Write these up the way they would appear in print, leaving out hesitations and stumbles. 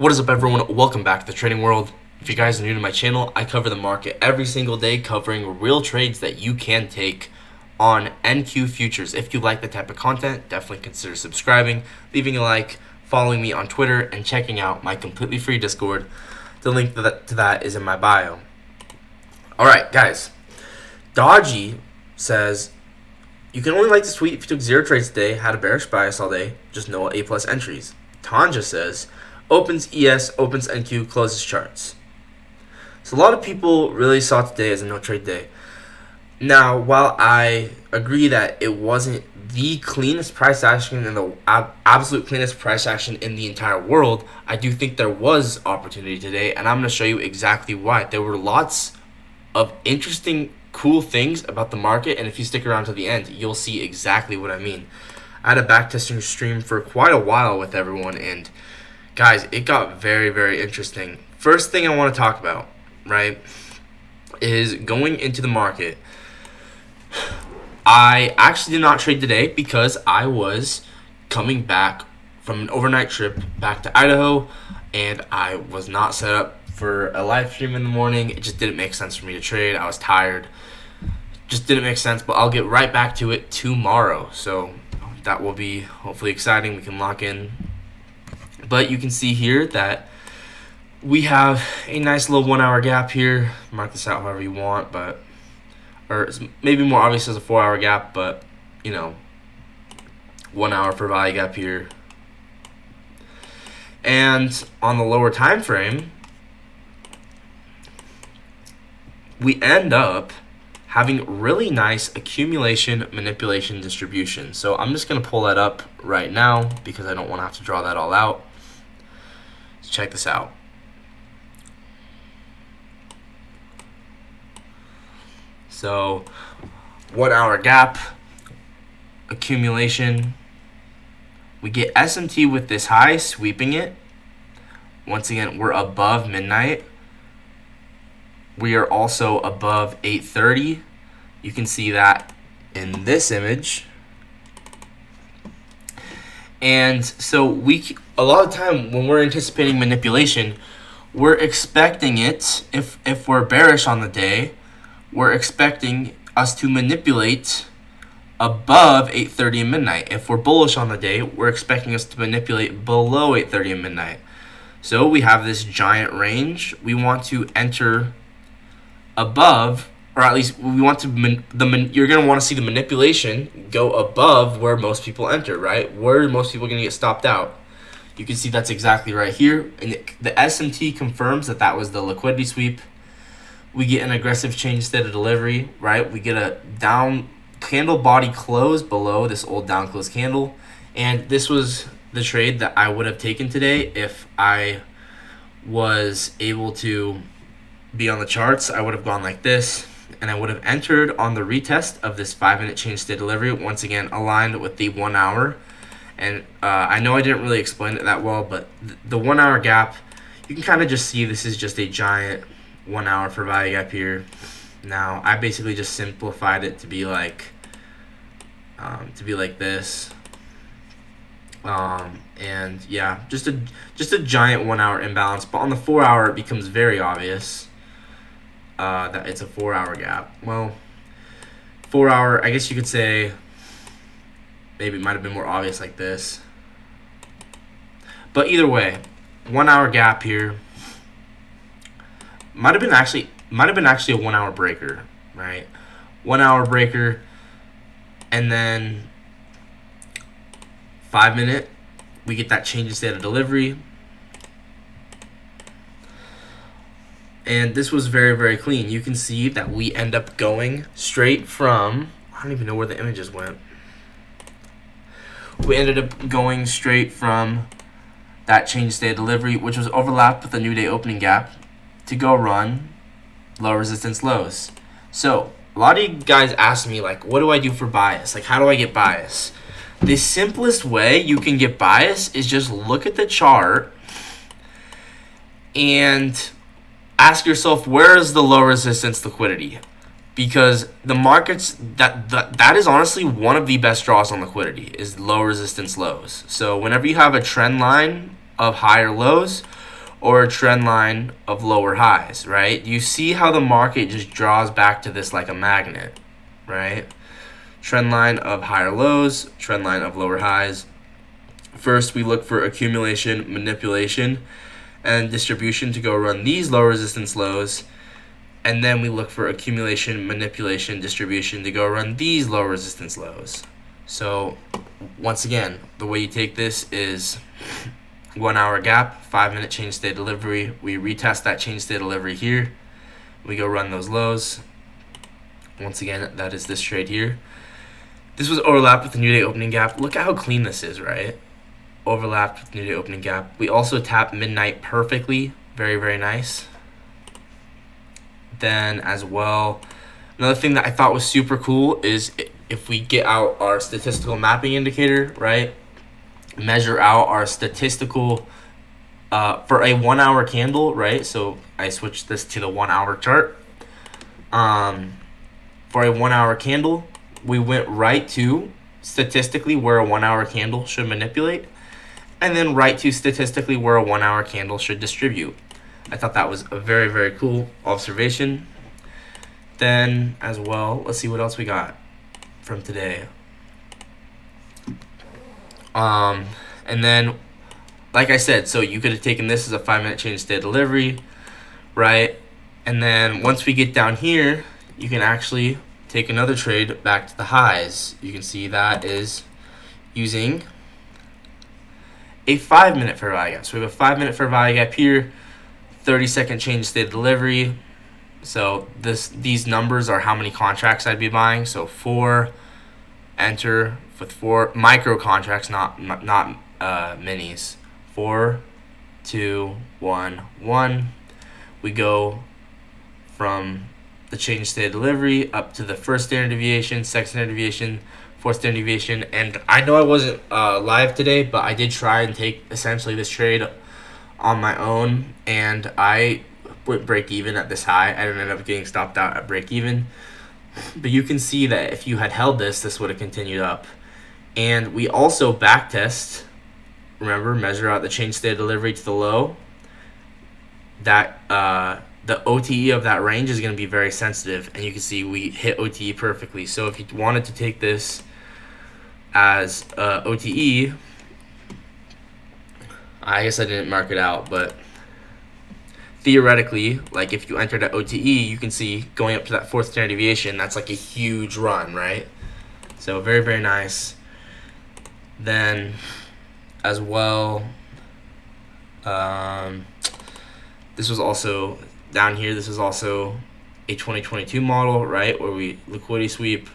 What is up, everyone? Welcome back to the trading world. If you guys are new to my channel, I cover the market every single day, covering real trades that you can take on NQ futures. If you like the type of content, definitely consider subscribing, leaving a like, following me on Twitter, and checking out my completely free Discord. The link to that is in my bio. Alright, guys. Dodgy says, you can only like this tweet if you took 0 trades today, had a bearish bias all day, just no A+ entries. Tanja says, opens ES, opens NQ, closes charts. So a lot of people really saw today as a no trade day. Now, while I agree that it wasn't the cleanest price action and the absolute cleanest price action in the entire world, I do think there was opportunity today, and I'm going to show you exactly why. There were lots of interesting, cool things about the market, and if you stick around to the end, you'll see exactly what I mean. I had a backtesting stream for quite a while with everyone, and guys, it got very, very interesting. First thing I want to talk about, right, is going into the market. I actually did not trade today because I was coming back from an overnight trip back to Idaho, and I was not set up for a live stream in the morning. It just didn't make sense for me to trade. I was tired. Just didn't make sense, but I'll get right back to it tomorrow. So that will be hopefully exciting. We can lock in. But you can see here that we have a nice little 1 hour gap here. Mark this out however you want, or it's maybe more obvious as a 4 hour gap, but 1 hour for value gap here. And on the lower time frame, we end up having really nice accumulation, manipulation, distribution. So I'm just going to pull that up right now because I don't want to have to draw that all out. So check this out. So 1 hour gap, accumulation. We get SMT with this high, sweeping it. Once again, we're above midnight. We are also above 8:30. You can see that in this image. And so a lot of time when we're anticipating manipulation, we're expecting it, if we're bearish on the day, we're expecting us to manipulate above 8:30 and midnight. If we're bullish on the day, we're expecting us to manipulate below 8:30 and midnight. So we have this giant range. We want to enter above, or at least we want to you're going to want to see the manipulation go above where most people enter, right? Where most people are going to get stopped out. You can see that's exactly right here, and the SMT confirms that that was the liquidity sweep. We get an aggressive change state of delivery, right? We get a down candle body close below this old down close candle, and this was the trade that I would have taken today if I was able to be on the charts. I would have gone like this, and I would have entered on the retest of this 5-minute change state delivery, once again aligned with the 1 hour. And I know I didn't really explain it that well, but the 1 hour gap, you can kind of just see this is just a giant 1 hour for value gap here. Now I basically just simplified it to be like this, and yeah, just a giant 1 hour imbalance. But on the 4 hour, it becomes very obvious that it's a 4 hour gap. Well, 4 hour, I guess you could say maybe it might have been more obvious like this, but either way, 1 hour gap here. Might have been actually a 1 hour breaker, right? 1 hour breaker, and then 5 minute, we get that change in state of delivery. And this was very, very clean. You can see that we end up going straight from, I don't even know where the images went. We ended up going straight from that change state of delivery, which was overlapped with the new day opening gap, to go run low resistance lows. So a lot of you guys ask me, like, what do I do for bias? Like, how do I get bias? The simplest way you can get bias is just look at the chart and ask yourself, where is the low resistance liquidity? Because the markets, that is honestly one of the best draws on liquidity, is low resistance lows. So whenever you have a trend line of higher lows, or a trend line of lower highs, right? You see how the market just draws back to this like a magnet, right? Trend line of higher lows, trend line of lower highs. First, we look for accumulation, manipulation, and distribution to go run these low resistance lows. And then we look for accumulation, manipulation, distribution to go run these low resistance lows. So once again, the way you take this is 1 hour gap, 5 minute change state delivery. We retest that change state delivery here. We go run those lows. Once again, that is this trade here. This was overlapped with the new day opening gap. Look at how clean this is, right? Overlapped with new day opening gap. We also tapped midnight perfectly. Very, very nice. Then as well, another thing that I thought was super cool is if we get out our statistical mapping indicator, right? Measure out our statistical for a 1 hour candle, right? So I switched this to the 1 hour chart. For a 1 hour candle, we went right to statistically where a 1 hour candle should manipulate, and then right to statistically where a 1 hour candle should distribute. I thought that was a very, very cool observation. Then as well, let's see what else we got from today. And then, like I said, so you could have taken this as a 5 minute change state delivery, right? And then once we get down here, you can actually take another trade back to the highs. You can see that is using a 5 minute fair value gap. So we have a 5 minute fair value gap here, 30-second change state delivery. So these numbers are how many contracts I'd be buying. So 4, enter with 4 micro contracts, not minis. 4, 2, 1, 1. We go from the change state delivery up to the first standard deviation, second standard deviation, fourth standard deviation. And I know I wasn't live today, but I did try and take essentially this trade on my own, and I went break even at this high. I ended up getting stopped out at break even. But you can see that if you had held this would have continued up. And we also back test, remember, measure out the change state delivery to the low. That the OTE of that range is going to be very sensitive, and you can see we hit OTE perfectly. So if you wanted to take this as OTE, I guess I didn't mark it out, but theoretically, like if you entered at OTE, you can see going up to that fourth standard deviation, that's like a huge run, right? So very, very nice. Then as well, this was also down here. This is also a 2022 model, right? Where we liquidity sweep.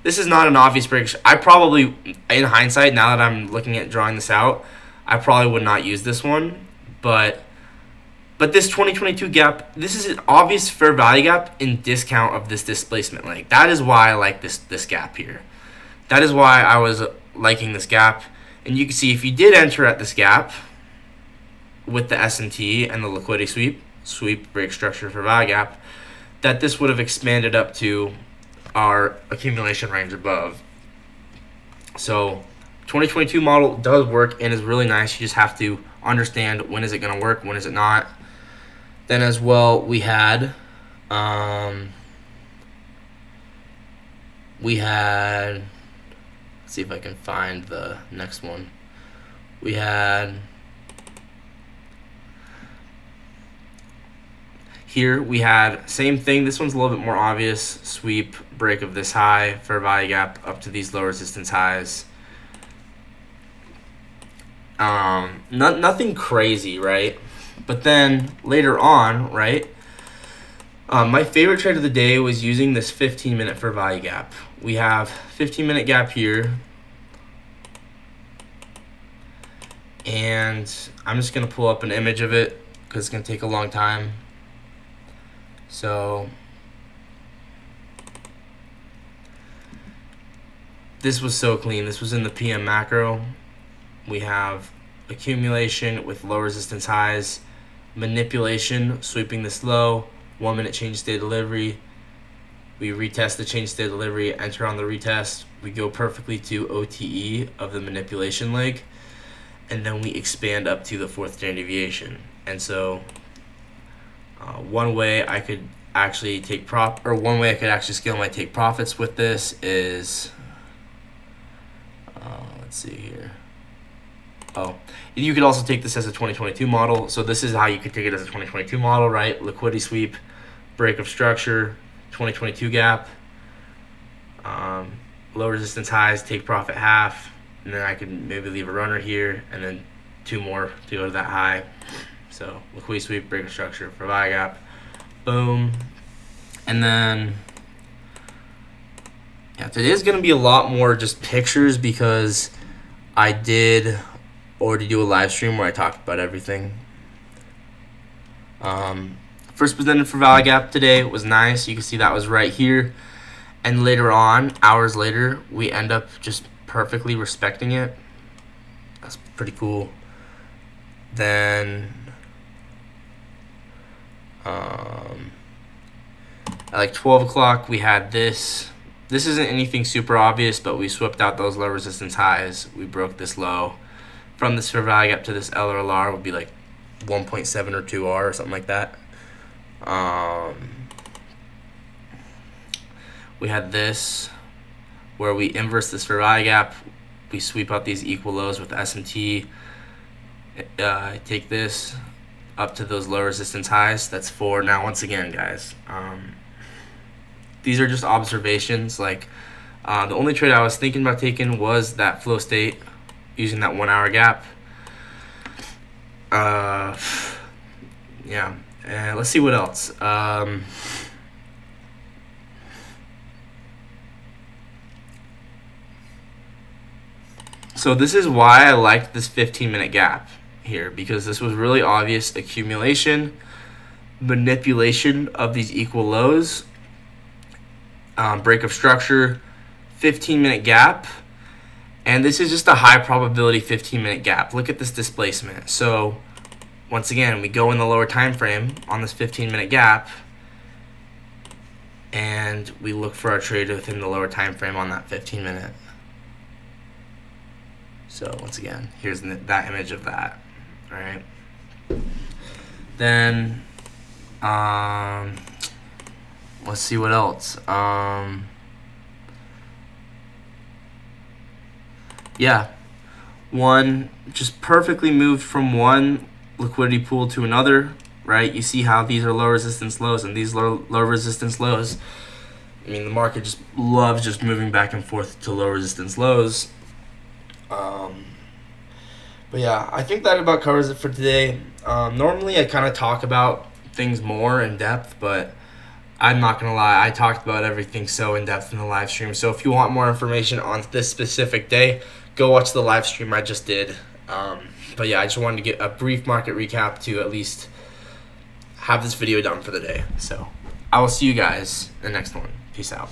This is not an obvious break. I probably, in hindsight, now that I'm looking at drawing this out, I probably would not use this one, but this 2022 gap, this is an obvious fair value gap in discount of this displacement. Like that is why I like this gap here. That is why I was liking this gap. And you can see if you did enter at this gap with the S&T and the liquidity sweep break structure fair value gap, that this would have expanded up to our accumulation range above. So 2022 model does work and is really nice. You just have to understand when is it going to work, when is it not. Then as well, we had let's see if I can find the next one. We had here, we had same thing. This one's a little bit more obvious. Sweep, break of this high, fair value gap up to these low resistance highs. Nothing crazy, right? But then later on, right, my favorite trade of the day was using this 15-minute fair value gap. We have 15-minute gap here, and I'm just gonna pull up an image of it because it's gonna take a long time. So this was so clean. This was in the PM macro. We have accumulation with low resistance highs, manipulation, sweeping this low, 1 minute change state delivery. We retest the change state delivery, enter on the retest. We go perfectly to OTE of the manipulation leg. and then we expand up to the fourth standard deviation. And so one way I could actually one way I could actually scale my take profits with this is, let's see here. Oh, you could also take this as a 2022 model. So this is how you could take it as a 2022 model, right? Liquidity sweep, break of structure, 2022 gap, low resistance highs, take profit half, and then I can maybe leave a runner here, and then 2 more to go to that high. So liquidity sweep, break of structure, for buy gap, boom. And then, yeah, today's going to be a lot more just pictures because I did already do a live stream where I talked about everything. First presented for value gap today was nice. You can see that was right here. And later on, hours later, we end up just perfectly respecting it. That's pretty cool. Then at like 12 o'clock, we had this. This isn't anything super obvious, but we swept out those low resistance highs. We broke this low. From this fair value gap to this LRLR would be like 1.7 or 2R or something like that. We had this where we inverse this fair value gap. We sweep out these equal lows with SMT. Take this up to those low resistance highs. That's 4. Now, once again, guys, these are just observations. Like the only trade I was thinking about taking was that flow state using that 1 hour gap. Yeah, and let's see what else. So this is why I liked this 15-minute gap here, because this was really obvious accumulation, manipulation of these equal lows, break of structure, 15-minute gap, and this is just a high probability 15-minute gap. Look at this displacement. So once again, we go in the lower time frame on this 15-minute gap, and we look for our trade within the lower time frame on that 15-minute. So once again, here's that image of that. All right. Then let's see what else. Yeah, one just perfectly moved from one liquidity pool to another, right? You see how these are low resistance lows and these low resistance lows. I mean, the market just loves just moving back and forth to low resistance lows. But yeah, I think that about covers it for today. Normally I kind of talk about things more in depth, but I'm not going to lie, I talked about everything so in depth in the live stream. So if you want more information on this specific day, go watch the live stream I just did. But yeah, I just wanted to get a brief market recap to at least have this video done for the day. So I will see you guys in the next one. Peace out.